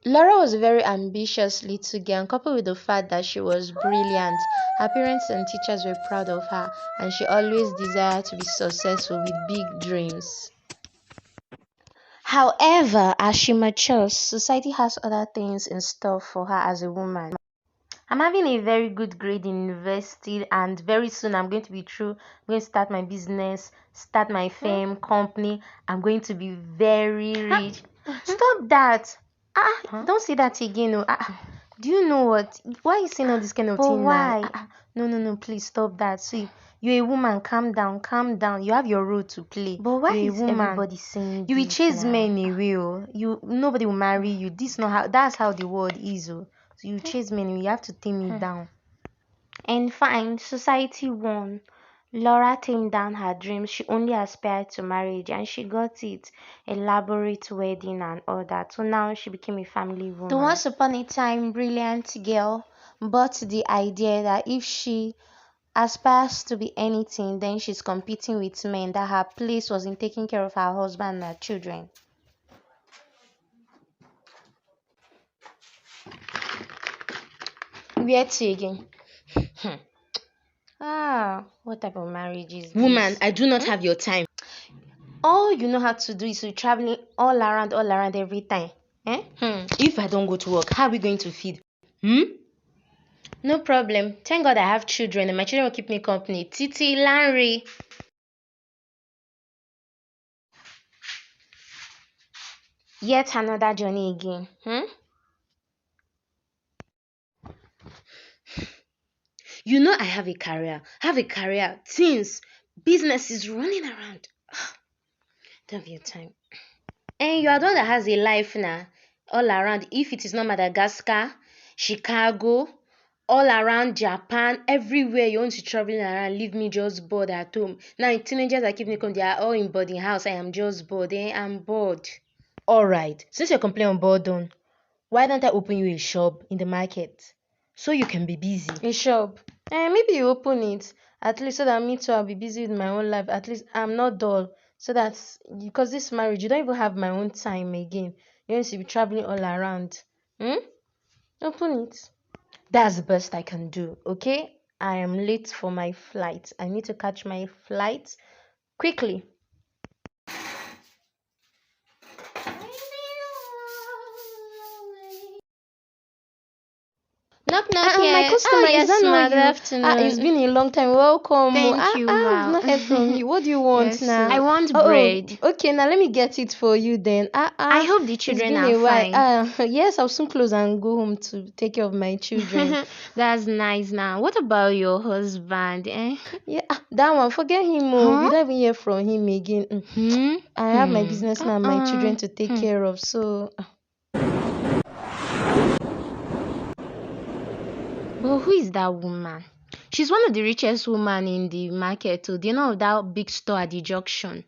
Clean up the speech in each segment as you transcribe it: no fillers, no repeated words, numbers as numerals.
Laura was a very ambitious little girl, and coupled with the fact that she was brilliant, her parents and teachers were proud of her, and she always desired to be successful with big dreams. However, as she matures, society has other things in store for her as a woman. I'm having a very good grade in university, and very soon I'm going to be through. I'm going to start my business, start my firm, company. I'm going to be very rich. Stop that. Don't say that again. Oh. Do you know what? Why are you saying all this kind of But thing now? why? No, no, no, please stop that. See, you're a woman. Calm down, calm down. You have your role to play. But why You're a is woman. everybody saying You will this chase now? men away. Oh. Nobody will marry you. This not how. That's how the world is. Oh. So you chase men. You have to tame it down. And fine, society won. Laura tamed down her dreams. She only aspired to marriage and she got it. Elaborate wedding and all that. So now she became a family The woman. once upon a time brilliant girl bought the idea that if she aspires to be anything, then she's competing with men, that her place was in taking care of her husband and her children. Where to again? What type of marriage is this? Woman, I do not have your time. All you know how to do is to traveling all around every time. If I don't go to work, how are we going to feed? No problem. Thank God I have children and my children will keep me company. Titi, Larry. Yet another journey again. You know I have a career. Things, business is running around. Don't have your time. And you are the one that has a life now, all around. If it is not Madagascar, Chicago, all around Japan, everywhere you want to traveling around, leave me just bored at home. Now teenagers are keeping me come, they are all in boarding house. I am just bored. I'm bored. Alright, since you're complaining on boredom, why don't I open you a shop in the market so you can be busy? A shop. Maybe you open it at least so that me too I'll be busy with my own life. At least I'm not dull. So that because this marriage, you don't even have my own time again. You want to be traveling all around. Open it. That's the best I can do. Okay? I am late for my flight. I need to catch my flight quickly. Knock knock here. My customer, is Yes, that ma. not Good you? afternoon. It's been a long time. Welcome. Thank you, I've ma. not heard from you. What do you want Yes, now? I want Oh, bread. okay. Now let me get it for you then. I hope the It's children been are a while. fine. Yes, I'll soon close and go home to take care of my children. That's nice now. What about your husband? Yeah, that one. Forget him. Huh? We don't even hear from him again. I have my business now, and my children to take care of. So. But who is that woman? She's one of the richest women in the market too. Do you know of that big store at the junction?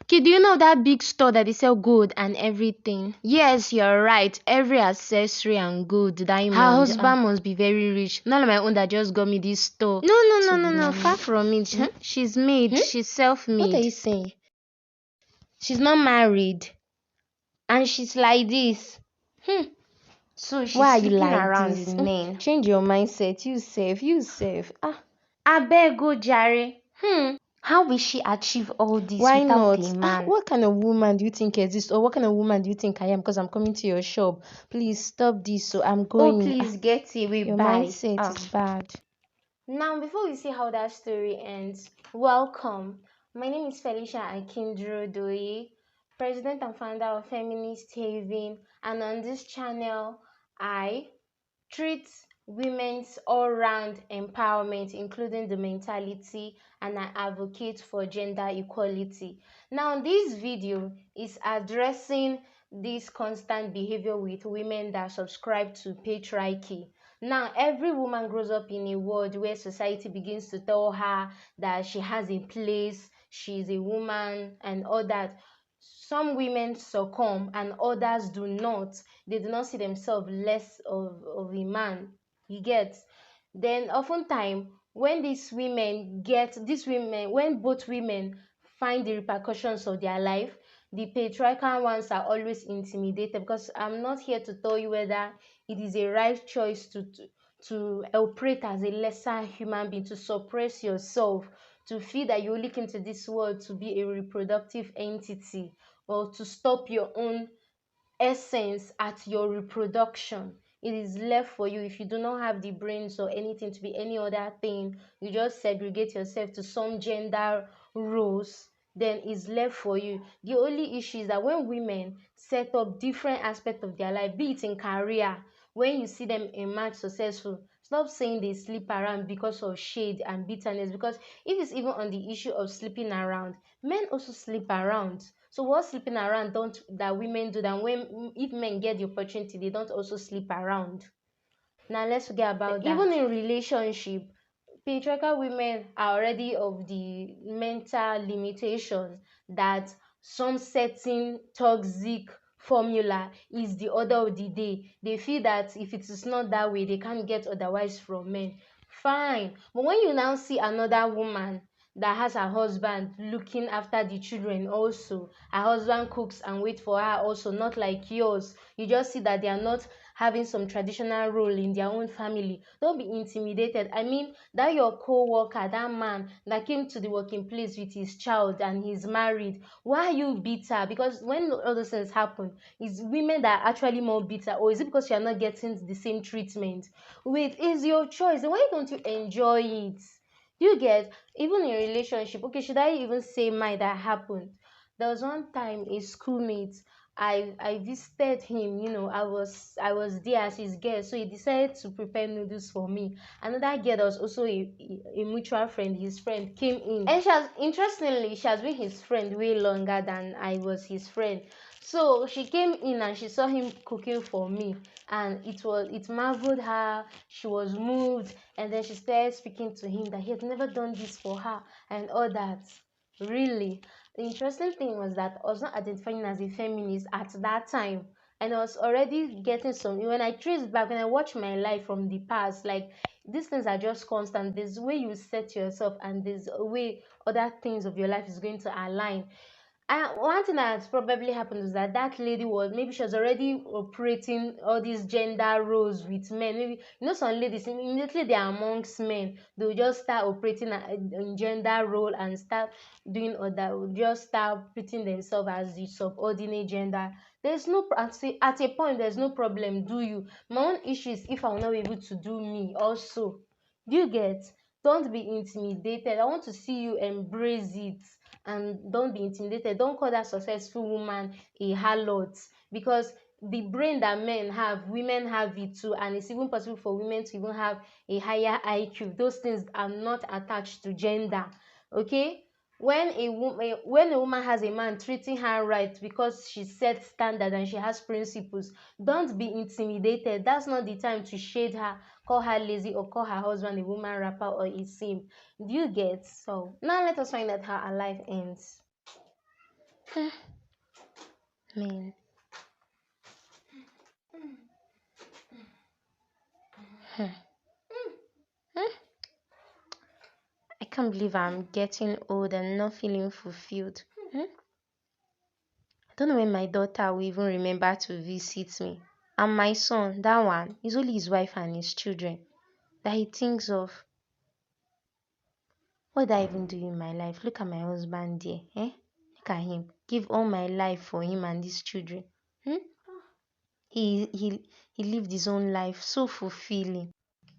Okay, do you know that big store that they sell gold and everything? Yes, you're right. Every accessory and gold, diamond. Her husband must be very rich. None of my own that just got me this store. No. Far from it. She's made. She's self-made. What are you saying? She's not married, and she's like this. So she's Why are you sleeping like around this? with men. Change your mindset. You safe. Abeg go jare. How will she achieve all this Why without not? a man? What kind of woman do you think exists, or what kind of woman do you think I am? Because I'm coming to your shop. Please stop this. So I'm going. Oh, please get away. Your Bye. mindset is bad. Now, before we see how that story ends, welcome. My name is Felicia Akindro Doye, president and founder of Feminist Haven, and on this channel, I treat women's all-round empowerment, including the mentality, and I advocate for gender equality. Now, this video is addressing this constant behavior with women that subscribe to patriarchy. Now, every woman grows up in a world where society begins to tell her that she has a place, she's a woman, and all that. Some women succumb and others do not. They do not see themselves less of a man. You get? Then oftentimes when when both women find the repercussions of their life, The patriarchal ones are always intimidated, because I'm not here to tell you whether it is a right choice to operate as a lesser human being, to suppress yourself, to feel that you only came to this world to be a reproductive entity, or to stop your own essence at your reproduction. It is left for you. If you do not have the brains or anything to be any other thing, you just segregate yourself to some gender roles, then it's left for you. The only issue is that when women set up different aspects of their life, be it in career, when you see them emerge successful, stop saying they sleep around because of shade and bitterness. Because if it's even on the issue of sleeping around, men also sleep around. So what sleeping around don't that women do, that when if men get the opportunity, they don't also sleep around. Now let's forget about that. Even in relationship, patriarchal women are already of the mental limitation that some certain toxic formula is the order of the day. They feel that if it is not that way, they can't get otherwise from men. Fine. But when you now see another woman that has her husband looking after the children also, her husband cooks and wait for her also, not like yours, you just see that they are not having some traditional role in their own family. Don't be intimidated. I mean, that your co-worker, that man that came to the working place with his child and he's married, why are you bitter? Because when all those things happen, it's women that are actually more bitter. Or is it because you're not getting the same treatment? Wait, it's your choice. Then why don't you enjoy it? You get, even in a relationship, okay, should I even say mine that happened? There was one time a schoolmate, I visited him, I was there as his guest, so he decided to prepare noodles for me. Another girl that was also a mutual friend, his friend, came in, and she has been his friend way longer than I was his friend. So she came in and she saw him cooking for me, and it marveled her. She was moved, and then she started speaking to him that he had never done this for her and all that. Really, the interesting thing was that I was not identifying as a feminist at that time, and I was already getting some. When I trace back, when I watch my life from the past, like, these things are just constant. There's a way you set yourself, and there's a way other things of your life is going to align. One thing that probably happened was that that lady was, maybe she was already operating all these gender roles with men. Maybe, some ladies immediately they are amongst men, they'll just start operating in gender role and start doing other, will just start putting themselves as the subordinate gender. There's no at a point there's no problem. Do you? My own issue is if I will not be able to do me also. Do you get? Don't be intimidated. I want to see you embrace it, and don't be intimidated. Don't call that successful woman a harlot, because the brain that men have, women have it too, and it's even possible for women to even have a higher IQ. Those things are not attached to gender. Okay? When a woman has a man treating her right because she sets standard and she has principles, don't be intimidated. That's not the time to shade her, call her lazy, or call her husband a woman rapper or a simp. Do you get? So now let us find out how our life ends. Man. Hmm. Hmm. I can't believe I'm getting old and not feeling fulfilled. Hmm? I don't know when my daughter will even remember to visit me. And my son, that one, is only his wife and his children that he thinks of. What did I even do in my life? Look at my husband there. Eh? Look at him. Give all my life for him and his children. Hmm? He lived his own life so fulfilling.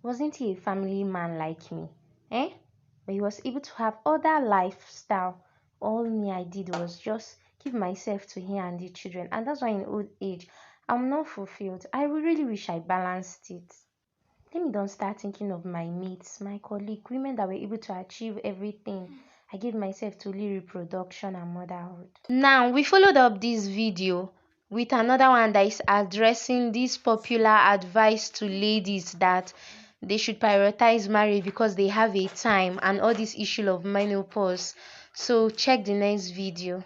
Wasn't he a family man like me? Eh? But he was able to have other lifestyle. All me I did was just give myself to him and the children. And that's why in old age, I'm not fulfilled. I really wish I balanced it. Let me don't start thinking of my mates, my colleague, women that were able to achieve everything. I gave myself to only reproduction and motherhood. Now, we followed up this video with another one that is addressing this popular advice to ladies that they should prioritize marriage because they have a time and all this issue of menopause. So check the next video.